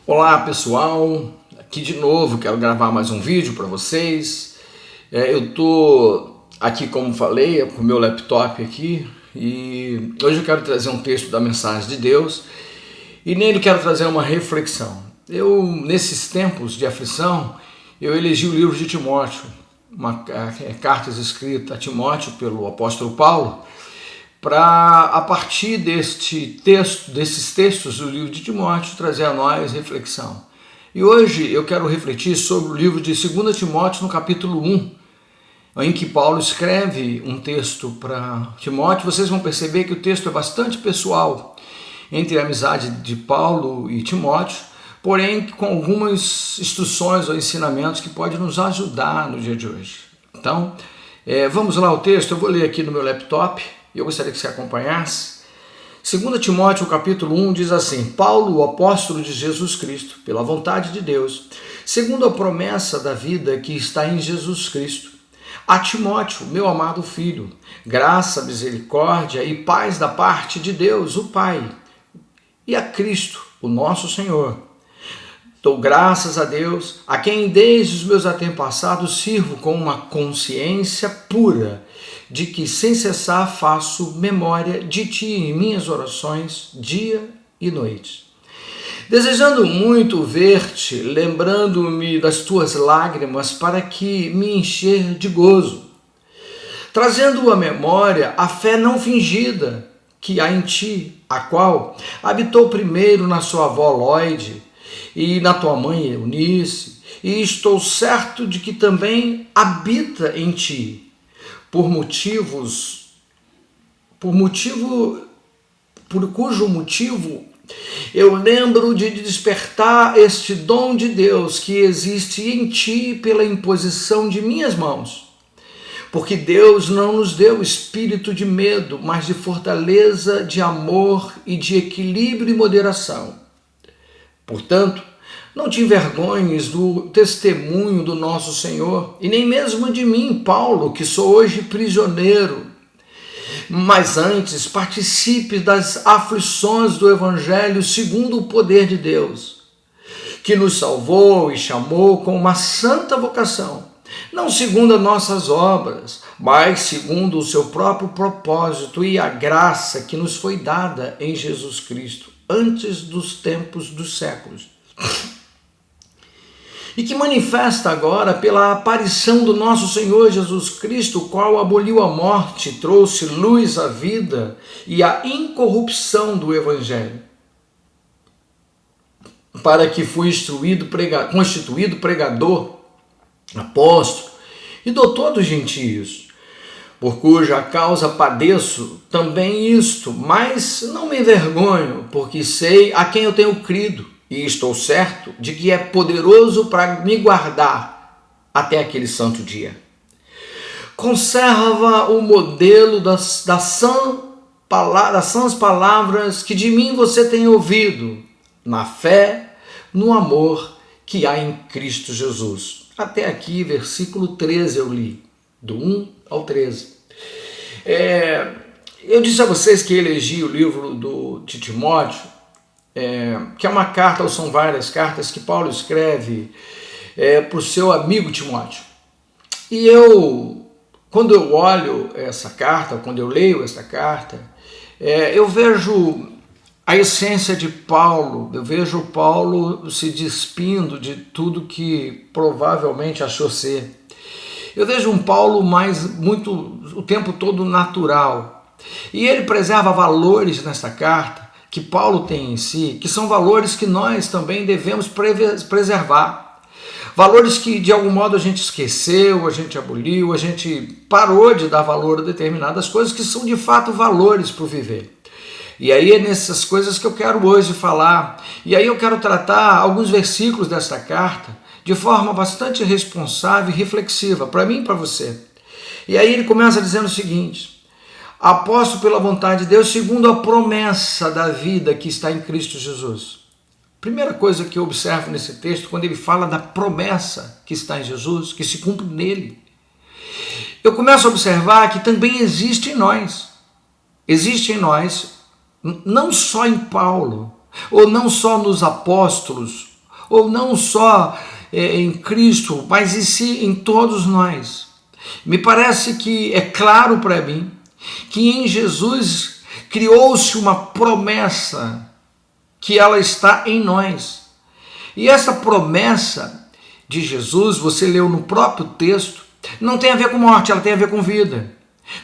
Olá pessoal, aqui de novo quero gravar mais um vídeo para vocês. Eu tô aqui, como falei, com o meu laptop aqui e hoje eu quero trazer um texto da mensagem de Deus e nele quero trazer uma reflexão. Nesses tempos de aflição, eu elegi o livro de Timóteo, cartas escritas a Timóteo pelo apóstolo Paulo, para, a partir desses textos do livro de Timóteo, trazer a nós reflexão. E hoje eu quero refletir sobre o livro de 2 Timóteo, no capítulo 1, em que Paulo escreve um texto para Timóteo. Vocês vão perceber que o texto é bastante pessoal, entre a amizade de Paulo e Timóteo, porém com algumas instruções ou ensinamentos que podem nos ajudar no dia de hoje. Então, vamos lá ao texto. Eu vou ler aqui no meu laptop. Eu gostaria que você acompanhasse. 2 Timóteo, capítulo 1, diz assim: Paulo, o apóstolo de Jesus Cristo, pela vontade de Deus, segundo a promessa da vida que está em Jesus Cristo, a Timóteo, meu amado filho, graça, misericórdia e paz da parte de Deus, o Pai, e a Cristo, o nosso Senhor. Dou graças a Deus, a quem desde os meus antepassados sirvo com uma consciência pura, de que sem cessar faço memória de ti em minhas orações, dia e noite. Desejando muito ver-te, lembrando-me das tuas lágrimas, para que me encher de gozo. Trazendo à memória a fé não fingida que há em ti, a qual habitou primeiro na sua avó Lóide e na tua mãe Eunice, e estou certo de que também habita em ti, por cujo motivo eu lembro de despertar este dom de Deus que existe em ti pela imposição de minhas mãos. Porque Deus não nos deu espírito de medo, mas de fortaleza, de amor e de equilíbrio e moderação. Portanto, não te envergonhes do testemunho do nosso Senhor, e nem mesmo de mim, Paulo, que sou hoje prisioneiro, mas antes participe das aflições do Evangelho segundo o poder de Deus, que nos salvou e chamou com uma santa vocação, não segundo as nossas obras, mas segundo o seu próprio propósito e a graça que nos foi dada em Jesus Cristo, antes dos tempos dos séculos, e que manifesta agora pela aparição do nosso Senhor Jesus Cristo, o qual aboliu a morte, trouxe luz à vida e à incorrupção do Evangelho, para que fui constituído pregador, apóstolo e doutor dos gentios, por cuja causa padeço também isto, mas não me envergonho, porque sei a quem eu tenho crido, e estou certo de que é poderoso para me guardar até aquele santo dia. Conserva o modelo das sãs palavras que de mim você tem ouvido, na fé, no amor que há em Cristo Jesus. Até aqui, versículo 13 eu li, do 1 ao 13. Eu disse a vocês que elegi o livro de Timóteo, que é uma carta, ou são várias cartas que Paulo escreve para o seu amigo Timóteo. E quando eu olho essa carta, quando eu leio essa carta, eu vejo a essência de Paulo, eu vejo Paulo se despindo de tudo que provavelmente achou ser. Eu vejo um Paulo o tempo todo natural. E ele preserva valores nessa carta que Paulo tem em si, que são valores que nós também devemos preservar. Valores que de algum modo a gente esqueceu, a gente aboliu, a gente parou de dar valor a determinadas coisas que são de fato valores para o viver. E aí é nessas coisas que eu quero hoje falar. E aí eu quero tratar alguns versículos desta carta de forma bastante responsável e reflexiva, para mim e para você. E aí ele começa dizendo o seguinte: apóstolo pela vontade de Deus, segundo a promessa da vida que está em Cristo Jesus. Primeira coisa que eu observo nesse texto, quando ele fala da promessa que está em Jesus, que se cumpre nele, eu começo a observar que também existe em nós, não só em Paulo, ou não só nos apóstolos, ou não só em Cristo, mas em todos nós. Me parece que é claro para mim que em Jesus criou-se uma promessa que ela está em nós. E essa promessa de Jesus, você leu no próprio texto, não tem a ver com morte, ela tem a ver com vida.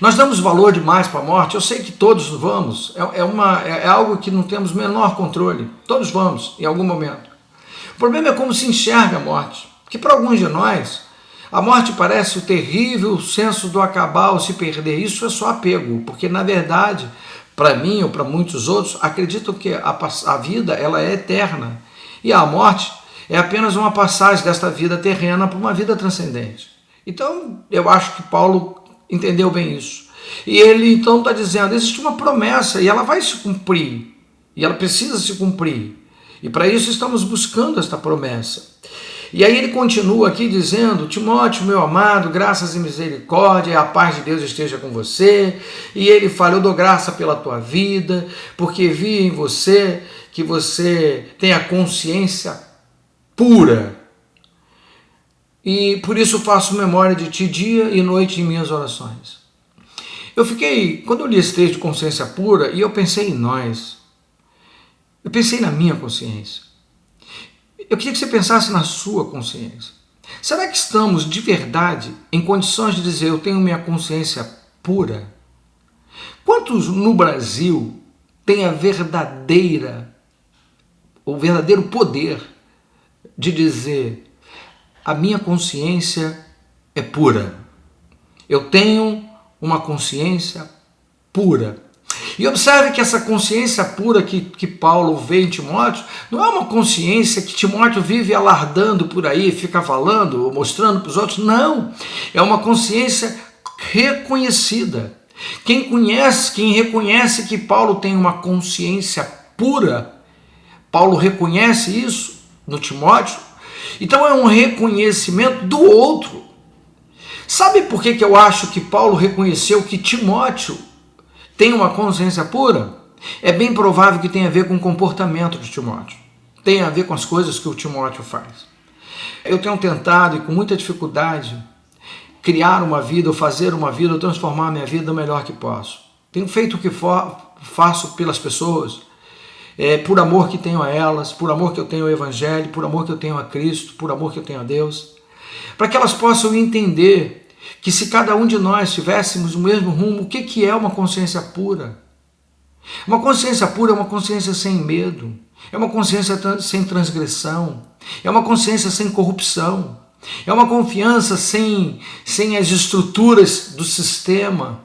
Nós damos valor demais para a morte, eu sei que todos vamos, é algo que não temos o menor controle, todos vamos em algum momento. O problema é como se enxerga a morte, porque para alguns de nós, a morte parece o terrível senso do acabar ou se perder. Isso é só apego, porque na verdade, para mim ou para muitos outros, acreditam que a vida ela é eterna e a morte é apenas uma passagem desta vida terrena para uma vida transcendente. Então, eu acho que Paulo entendeu bem isso. E ele então está dizendo, existe uma promessa e ela vai se cumprir, e ela precisa se cumprir. E para isso estamos buscando esta promessa. E aí ele continua aqui dizendo, Timóteo, meu amado, graças e misericórdia, a paz de Deus esteja com você. E ele fala, eu dou graça pela tua vida, porque vi em você que você tem a consciência pura. E por isso faço memória de ti dia e noite em minhas orações. Quando eu li esse texto de consciência pura, e eu pensei em nós, eu pensei na minha consciência. Eu queria que você pensasse na sua consciência. Será que estamos de verdade em condições de dizer eu tenho minha consciência pura? Quantos no Brasil têm o verdadeiro poder de dizer a minha consciência é pura? Eu tenho uma consciência pura. E observe que essa consciência pura que Paulo vê em Timóteo não é uma consciência que Timóteo vive alardando por aí, fica falando ou mostrando para os outros. Não, é uma consciência reconhecida. Quem reconhece que Paulo tem uma consciência pura, Paulo reconhece isso no Timóteo, então é um reconhecimento do outro. Sabe por que eu acho que Paulo reconheceu que Timóteo tem uma consciência pura? É bem provável que tenha a ver com o comportamento de Timóteo. Tem a ver com as coisas que o Timóteo faz. Eu tenho tentado, e com muita dificuldade, criar uma vida, ou fazer uma vida, ou transformar a minha vida o melhor que posso. Tenho feito o que faço pelas pessoas, por amor que tenho a elas, por amor que eu tenho ao Evangelho, por amor que eu tenho a Cristo, por amor que eu tenho a Deus, para que elas possam entender que se cada um de nós tivéssemos o mesmo rumo, o que é uma consciência pura? Uma consciência pura é uma consciência sem medo, é uma consciência sem transgressão, é uma consciência sem corrupção, é uma confiança sem as estruturas do sistema,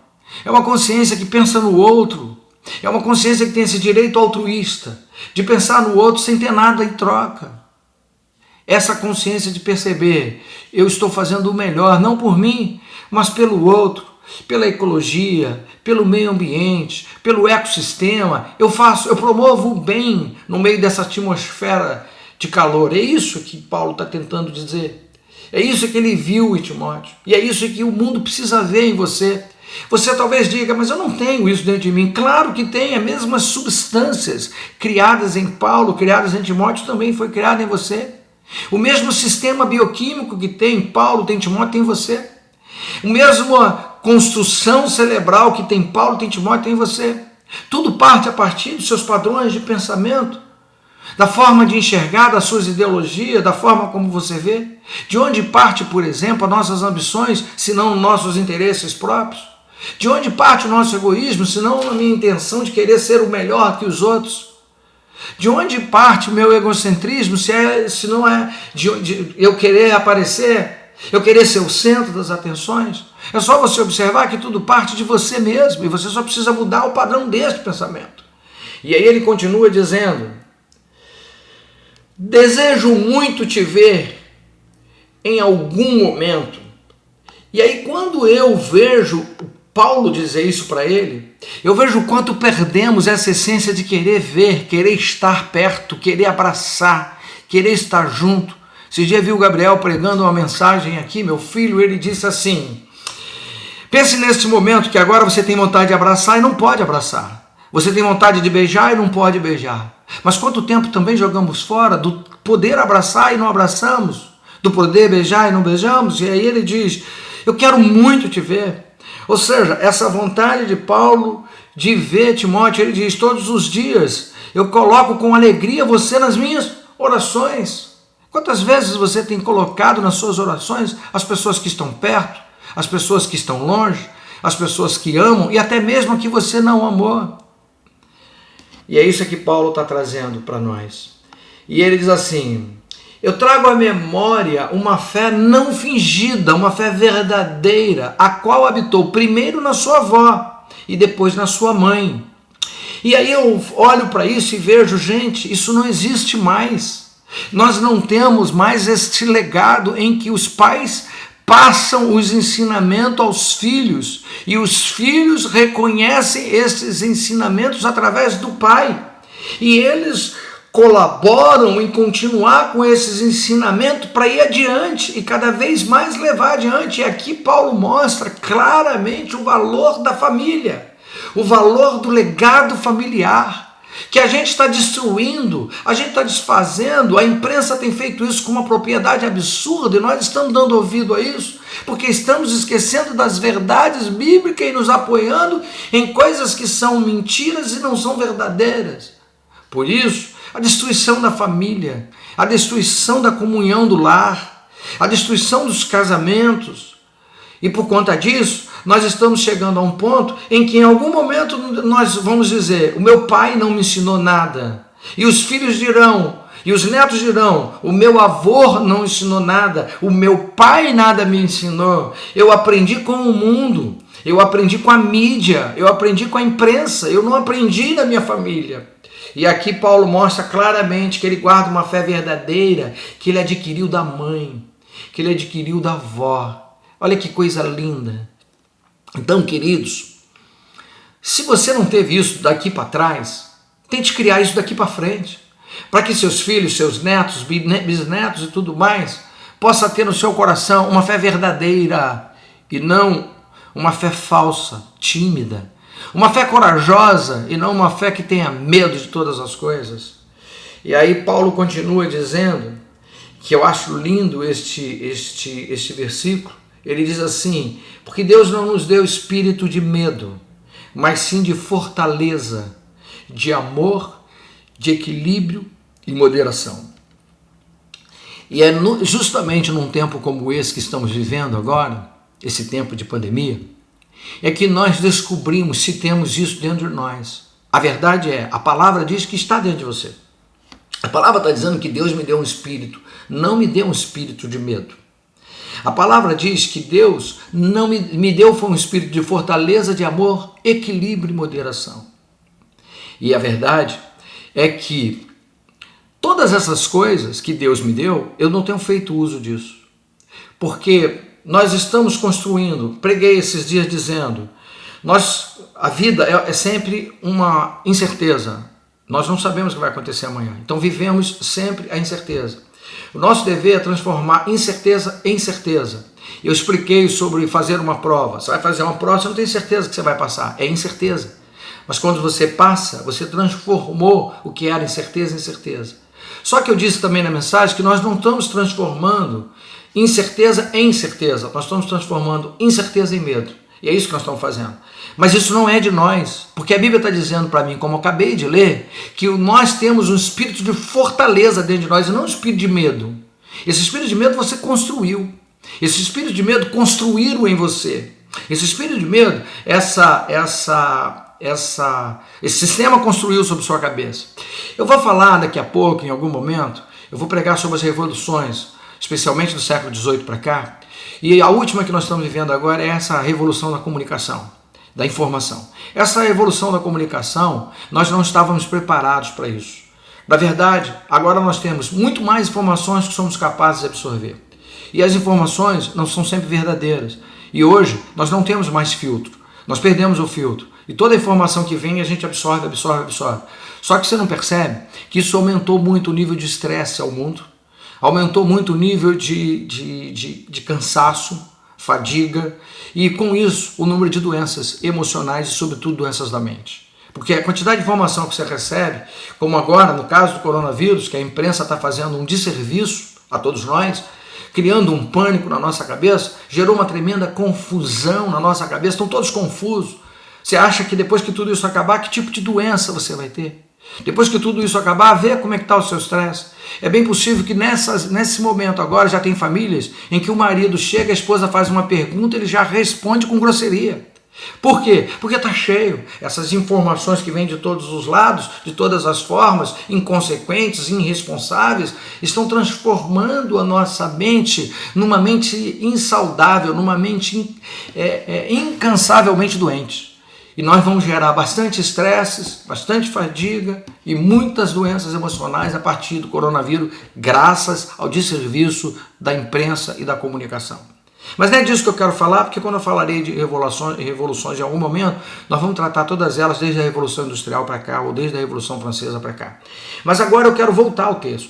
é uma consciência que pensa no outro, é uma consciência que tem esse direito altruísta, de pensar no outro sem ter nada em troca. Essa consciência de perceber, eu estou fazendo o melhor, não por mim, mas pelo outro, pela ecologia, pelo meio ambiente, pelo ecossistema. Eu promovo o bem no meio dessa atmosfera de calor. É isso que Paulo está tentando dizer. É isso que ele viu em Timóteo. E é isso que o mundo precisa ver em você. Você talvez diga, mas eu não tenho isso dentro de mim. Claro que tem, as mesmas substâncias criadas em Paulo, criadas em Timóteo, também foi criada em você. O mesmo sistema bioquímico que tem em Paulo, tem em Timóteo, tem em você. A mesma construção cerebral que tem em Paulo, tem em Timóteo, tem em você. Tudo parte a partir dos seus padrões de pensamento, da forma de enxergar, das suas ideologias, da forma como você vê. De onde parte, por exemplo, as nossas ambições, se não nossos interesses próprios? De onde parte o nosso egoísmo, se não a minha intenção de querer ser o melhor que os outros? De onde parte o meu egocentrismo, se não é de eu querer aparecer, eu querer ser o centro das atenções? É só você observar que tudo parte de você mesmo, e você só precisa mudar o padrão deste pensamento. E aí ele continua dizendo, desejo muito te ver em algum momento. E aí quando eu vejo Paulo dizer isso para ele, eu vejo o quanto perdemos essa essência de querer ver, querer estar perto, querer abraçar, querer estar junto. Esse dia viu o Gabriel pregando uma mensagem aqui, meu filho, ele disse assim, pense neste momento que agora você tem vontade de abraçar e não pode abraçar. Você tem vontade de beijar e não pode beijar. Mas quanto tempo também jogamos fora do poder abraçar e não abraçamos, do poder beijar e não beijamos. E aí ele diz, eu quero muito te ver. Ou seja, essa vontade de Paulo de ver Timóteo, ele diz, todos os dias eu coloco com alegria você nas minhas orações. Quantas vezes você tem colocado nas suas orações as pessoas que estão perto, as pessoas que estão longe, as pessoas que amam e até mesmo a que você não amou? E é isso que Paulo está trazendo para nós. E ele diz assim, eu trago à memória uma fé não fingida, uma fé verdadeira, a qual habitou primeiro na sua avó e depois na sua mãe. E aí eu olho para isso e vejo, gente, isso não existe mais. Nós não temos mais este legado em que os pais passam os ensinamentos aos filhos e os filhos reconhecem esses ensinamentos através do pai. E eles colaboram em continuar com esses ensinamentos para ir adiante e cada vez mais levar adiante. E aqui Paulo mostra claramente o valor da família, o valor do legado familiar, que a gente está destruindo, a gente está desfazendo. A imprensa tem feito isso com uma propriedade absurda e nós estamos dando ouvido a isso, porque estamos esquecendo das verdades bíblicas e nos apoiando em coisas que são mentiras e não são verdadeiras. Por isso, a destruição da família, a destruição da comunhão do lar, a destruição dos casamentos. E por conta disso, nós estamos chegando a um ponto em que em algum momento nós vamos dizer, o meu pai não me ensinou nada. E os filhos dirão, e os netos dirão, o meu avô não ensinou nada, o meu pai nada me ensinou. Eu aprendi com o mundo, eu aprendi com a mídia, eu aprendi com a imprensa, eu não aprendi na minha família. E aqui Paulo mostra claramente que ele guarda uma fé verdadeira, que ele adquiriu da mãe, que ele adquiriu da avó. Olha que coisa linda. Então, queridos, se você não teve isso daqui para trás, tente criar isso daqui para frente, para que seus filhos, seus netos, bisnetos e tudo mais, possa ter no seu coração uma fé verdadeira e não uma fé falsa, tímida, uma fé corajosa e não uma fé que tenha medo de todas as coisas. E aí Paulo continua dizendo, que eu acho lindo este versículo. Ele diz assim, porque Deus não nos deu espírito de medo, mas sim de fortaleza, de amor, de equilíbrio e moderação. E é justamente num tempo como esse que estamos vivendo agora, esse tempo de pandemia, é que nós descobrimos se temos isso dentro de nós. A verdade é, a palavra diz que está dentro de você. A palavra está dizendo que Deus me deu um espírito, não me deu um espírito de medo. A palavra diz que Deus não me deu foi um espírito de fortaleza, de amor, equilíbrio e moderação. E a verdade é que todas essas coisas que Deus me deu, eu não tenho feito uso disso. Porque nós estamos construindo, preguei esses dias dizendo, a vida é sempre uma incerteza. Nós não sabemos o que vai acontecer amanhã. Então vivemos sempre a incerteza. O nosso dever é transformar incerteza em certeza. Eu expliquei sobre fazer uma prova. Você vai fazer uma prova, você não tem certeza que você vai passar. É incerteza. Mas quando você passa, você transformou o que era incerteza em certeza. Só que eu disse também na mensagem que nós não estamos transformando incerteza em certeza. Nós estamos transformando incerteza em medo. E é isso que nós estamos fazendo. Mas isso não é de nós, porque a Bíblia está dizendo para mim, como eu acabei de ler, que nós temos um espírito de fortaleza dentro de nós e não um espírito de medo. Esse espírito de medo você construiu. Esse espírito de medo construíram em você. Esse espírito de medo, esse sistema construiu sobre sua cabeça. Eu vou falar daqui a pouco, em algum momento, eu vou pregar sobre as revoluções, especialmente do século XVIII para cá. E a última que nós estamos vivendo agora é essa revolução da comunicação, da informação. Essa revolução da comunicação, nós não estávamos preparados para isso. Na verdade, agora nós temos muito mais informações que somos capazes de absorver. E as informações não são sempre verdadeiras. E hoje nós não temos mais filtro. Nós perdemos o filtro. E toda a informação que vem a gente absorve. Só que você não percebe que isso aumentou muito o nível de estresse ao mundo. Aumentou muito o nível de cansaço, fadiga, e com isso o número de doenças emocionais e sobretudo doenças da mente. Porque a quantidade de informação que você recebe, como agora no caso do coronavírus, que a imprensa está fazendo um desserviço a todos nós, criando um pânico na nossa cabeça, gerou uma tremenda confusão na nossa cabeça, estão todos confusos. Você acha que depois que tudo isso acabar, que tipo de doença você vai ter? Depois que tudo isso acabar, vê como é que está o seu estresse. É bem possível que nesse momento agora já tem famílias em que o marido chega, a esposa faz uma pergunta, ele já responde com grosseria. Por quê? Porque está cheio. Essas informações que vêm de todos os lados, de todas as formas, inconsequentes, irresponsáveis, estão transformando a nossa mente numa mente insaudável, numa mente incansavelmente doente. E nós vamos gerar bastante estresse, bastante fadiga e muitas doenças emocionais a partir do coronavírus, graças ao desserviço da imprensa e da comunicação. Mas não é disso que eu quero falar, porque quando eu falarei de revoluções em algum momento, nós vamos tratar todas elas desde a Revolução Industrial para cá, ou desde a Revolução Francesa para cá. Mas agora eu quero voltar ao texto.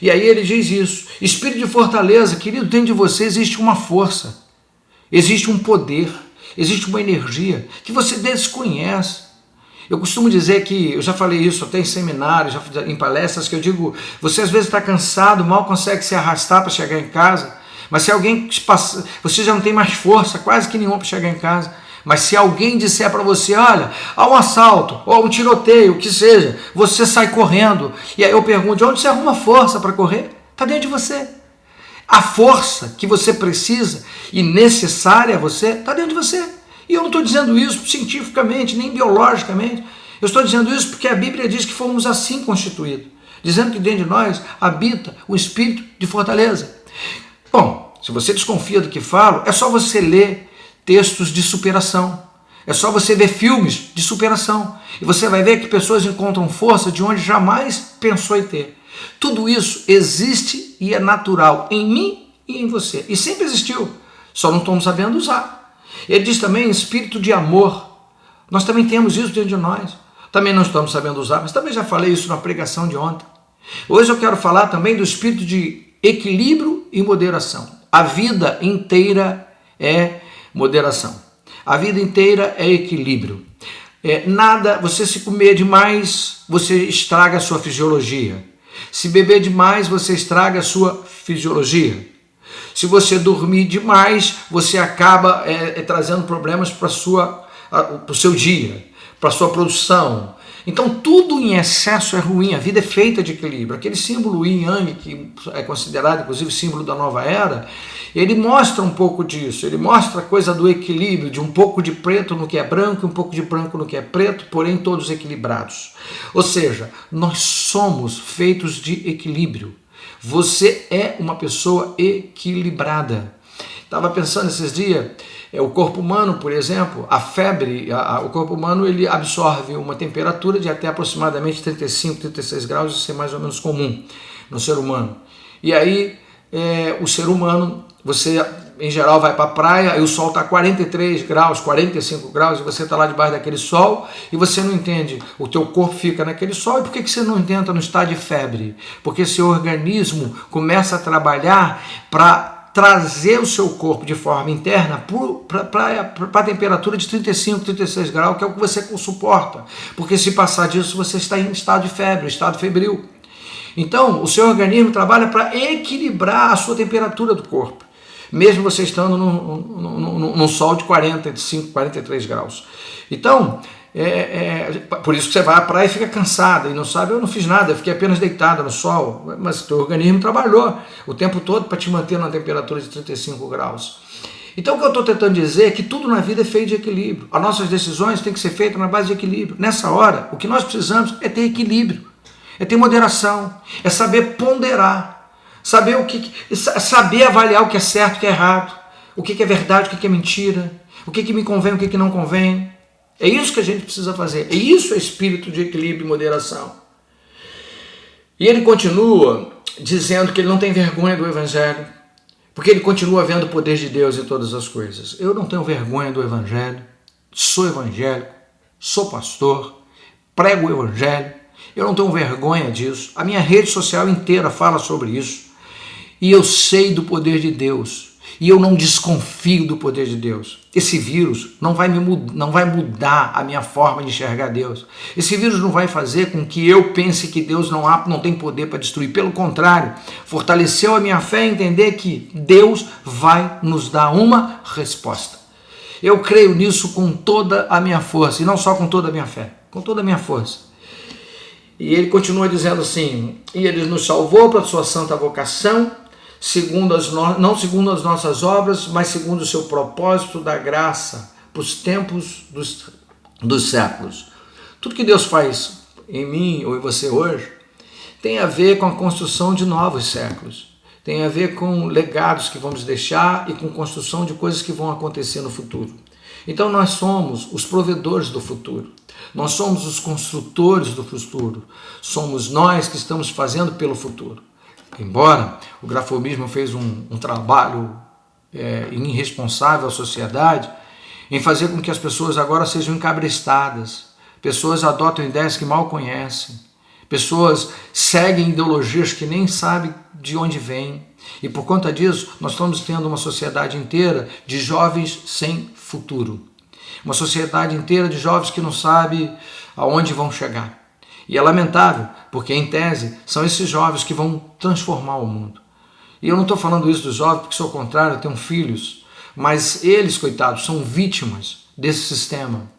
E aí ele diz isso: espírito de fortaleza, querido, dentro de você existe uma força, existe um poder, existe uma energia que você desconhece. Eu costumo dizer que, eu já falei isso até em seminários, já em palestras, que eu digo, você às vezes está cansado, mal consegue se arrastar para chegar em casa, mas se alguém passa, você já não tem mais força, quase que nenhuma para chegar em casa. Mas se alguém disser para você, olha, há um assalto, ou um tiroteio, o que seja, você sai correndo. E aí eu pergunto, de onde você arruma força para correr? Está dentro de você. A força que você precisa e necessária a você está dentro de você. E eu não estou dizendo isso cientificamente, nem biologicamente. Eu estou dizendo isso porque a Bíblia diz que fomos assim constituídos, dizendo que dentro de nós habita o espírito de fortaleza. Bom, se você desconfia do que falo, é só você ler textos de superação. É só você ver filmes de superação. E você vai ver que pessoas encontram força de onde jamais pensou em ter. Tudo isso existe e é natural em mim e em você. E sempre existiu, só não estamos sabendo usar. Ele diz também espírito de amor. Nós também temos isso dentro de nós. Também não estamos sabendo usar, mas também já falei isso na pregação de ontem. Hoje eu quero falar também do espírito de equilíbrio e moderação. A vida inteira é moderação. A vida inteira é equilíbrio. Nada, você se comer demais, você estraga a sua fisiologia. Se beber demais, você estraga a sua fisiologia. Se você dormir demais, você acaba trazendo problemas para o seu dia, para a sua produção. Então tudo em excesso é ruim, a vida é feita de equilíbrio. Aquele símbolo Yin Yang, que é considerado inclusive símbolo da nova era, ele mostra um pouco disso, ele mostra a coisa do equilíbrio, de um pouco de preto no que é branco e um pouco de branco no que é preto, porém todos equilibrados. Ou seja, nós somos feitos de equilíbrio. Você é uma pessoa equilibrada. Estava pensando esses dias, o corpo humano, por exemplo, a febre, o corpo humano ele absorve uma temperatura de até aproximadamente 35, 36 graus, isso é mais ou menos comum no ser humano. E aí, o ser humano, você em geral vai para a praia e o sol está a 43 graus, 45 graus, e você está lá debaixo daquele sol e você não entende, o teu corpo fica naquele sol, e por que você não tenta no estado de febre? Porque seu organismo começa a trabalhar para trazer o seu corpo de forma interna para a temperatura de 35, 36 graus, que é o que você suporta. Porque se passar disso, você está em estado de febre, estado febril. Então, o seu organismo trabalha para equilibrar a sua temperatura do corpo, mesmo você estando num sol de 45, 43 graus. Então, por isso que você vai à praia e fica cansado e não sabe, eu não fiz nada, eu fiquei apenas deitado no sol, mas o teu organismo trabalhou o tempo todo para te manter na temperatura de 35 graus. Então o que eu estou tentando dizer é que tudo na vida é feito de equilíbrio. As nossas decisões têm que ser feitas na base de equilíbrio. Nessa hora, o que nós precisamos é ter equilíbrio, é ter moderação, é saber ponderar, saber avaliar o que é certo e o que é errado, o que é verdade, o que é mentira, o que me convém, o que não convém. É isso que a gente precisa fazer. E isso é espírito de equilíbrio e moderação. E ele continua dizendo que ele não tem vergonha do Evangelho, porque ele continua vendo o poder de Deus em todas as coisas. Eu não tenho vergonha do Evangelho, sou evangélico, sou pastor, prego o Evangelho, eu não tenho vergonha disso. A minha rede social inteira fala sobre isso. E eu sei do poder de Deus. E eu não desconfio do poder de Deus. Esse vírus não vai mudar a minha forma de enxergar Deus. Esse vírus não vai fazer com que eu pense que Deus não tem poder para destruir. Pelo contrário, fortaleceu a minha fé em entender que Deus vai nos dar uma resposta. Eu creio nisso com toda a minha força, e não só com toda a minha fé, com toda a minha força. E ele continua dizendo assim: e ele nos salvou para a sua santa vocação, não segundo as nossas obras, mas segundo o seu propósito da graça, para os tempos dos séculos. Tudo que Deus faz em mim ou em você hoje tem a ver com a construção de novos séculos, tem a ver com legados que vamos deixar e com construção de coisas que vão acontecer no futuro. Então nós somos os provedores do futuro, nós somos os construtores do futuro, somos nós que estamos fazendo pelo futuro. Embora o grafobismo fez um trabalho irresponsável à sociedade em fazer com que as pessoas agora sejam encabrestadas, pessoas adotam ideias que mal conhecem, pessoas seguem ideologias que nem sabem de onde vêm, e por conta disso nós estamos tendo uma sociedade inteira de jovens sem futuro, uma sociedade inteira de jovens que não sabem aonde vão chegar. E é lamentável, porque em tese são esses jovens que vão transformar o mundo. E eu não estou falando isso dos jovens porque sou contrário, eu tenho filhos, mas eles, coitados, são vítimas desse sistema.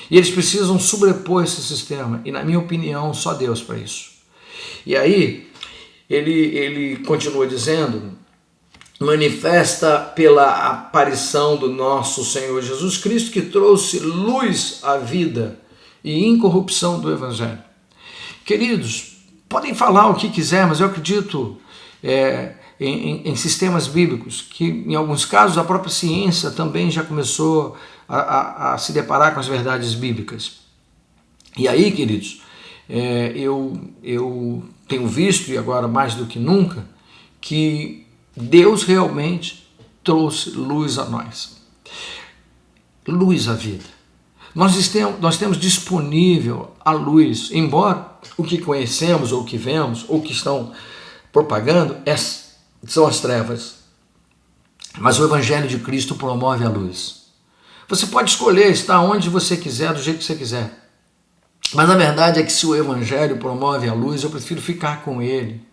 E eles precisam sobrepor esse sistema, e na minha opinião, só Deus para isso. E aí, ele continua dizendo: manifesta pela aparição do nosso Senhor Jesus Cristo, que trouxe luz à vida e incorrupção do Evangelho. Queridos, podem falar o que quiser, mas eu acredito em sistemas bíblicos, que em alguns casos a própria ciência também já começou a se deparar com as verdades bíblicas. E aí, queridos, eu tenho visto, e agora mais do que nunca, que Deus realmente trouxe luz a nós, luz à vida. Nós temos disponível a luz, embora o que conhecemos, ou o que vemos, ou o que estão propagando são as trevas. Mas o Evangelho de Cristo promove a luz. Você pode escolher estar onde você quiser, do jeito que você quiser. Mas a verdade é que se o Evangelho promove a luz, eu prefiro ficar com ele.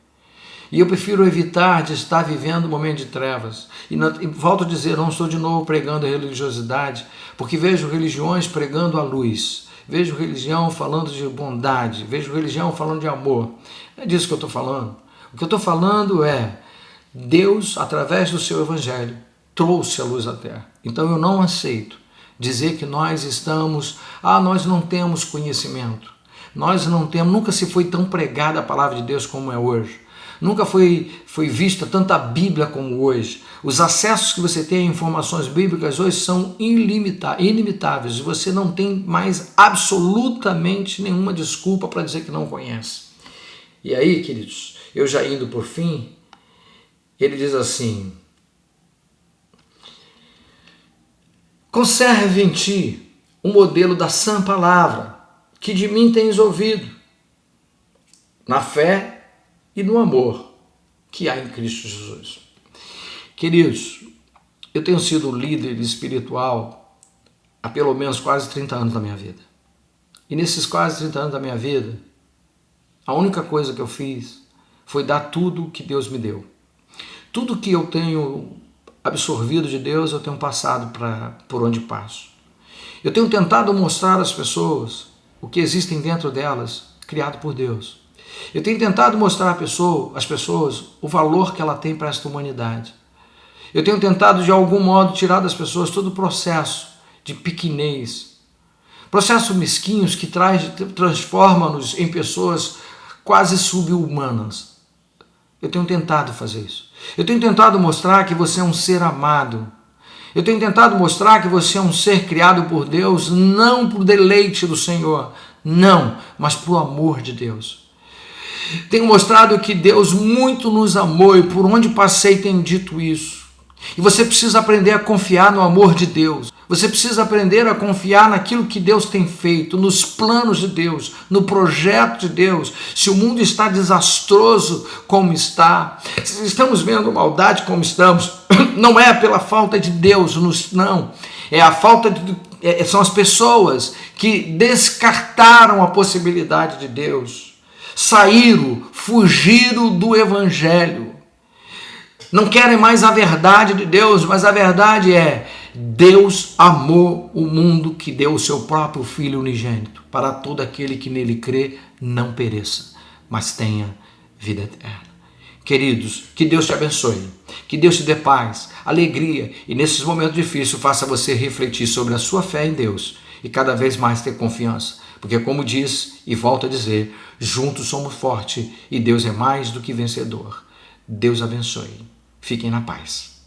E eu prefiro evitar de estar vivendo um momento de trevas. E volto a dizer, não estou de novo pregando a religiosidade, porque vejo religiões pregando a luz. Vejo religião falando de bondade, vejo religião falando de amor. Não é disso que eu estou falando. O que eu estou falando é Deus, através do seu Evangelho, trouxe a luz à terra. Então eu não aceito dizer que nós não temos conhecimento. Nunca se foi tão pregada a palavra de Deus como é hoje. Nunca foi vista tanta Bíblia como hoje. Os acessos que você tem a informações bíblicas hoje são ilimitáveis. E você não tem mais absolutamente nenhuma desculpa para dizer que não conhece. E aí, queridos, eu já indo por fim, ele diz assim: conserve em ti o modelo da sã palavra, que de mim tens ouvido, na fé e no amor que há em Cristo Jesus. Queridos, eu tenho sido líder espiritual há pelo menos quase 30 anos da minha vida. E nesses quase 30 anos da minha vida, a única coisa que eu fiz foi dar tudo que Deus me deu. Tudo que eu tenho absorvido de Deus, eu tenho passado por onde passo. Eu tenho tentado mostrar às pessoas o que existem dentro delas, criado por Deus. Eu tenho tentado mostrar às pessoas o valor que ela tem para esta humanidade. Eu tenho tentado, de algum modo, tirar das pessoas todo o processo de pequenez, processos mesquinhos que transforma-nos em pessoas quase sub-humanas. Eu tenho tentado fazer isso. Eu tenho tentado mostrar que você é um ser amado. Eu tenho tentado mostrar que você é um ser criado por Deus, não por deleite do Senhor, não, mas por amor de Deus. Tenho mostrado que Deus muito nos amou e por onde passei tenho dito isso. E você precisa aprender a confiar no amor de Deus. Você precisa aprender a confiar naquilo que Deus tem feito, nos planos de Deus, no projeto de Deus. Se o mundo está desastroso como está, se estamos vendo maldade como estamos, não é pela falta de Deus, não. É a falta de... são as pessoas que descartaram a possibilidade de Deus, saíram, fugiram do Evangelho. Não querem mais a verdade de Deus, mas a verdade é: Deus amou o mundo que deu o seu próprio Filho unigênito, para todo aquele que nele crê não pereça, mas tenha vida eterna. Queridos, que Deus te abençoe, que Deus te dê paz, alegria, e nesses momentos difíceis faça você refletir sobre a sua fé em Deus e cada vez mais ter confiança, porque como diz e volto a dizer, juntos somos fortes e Deus é mais do que vencedor. Deus abençoe. Fiquem na paz.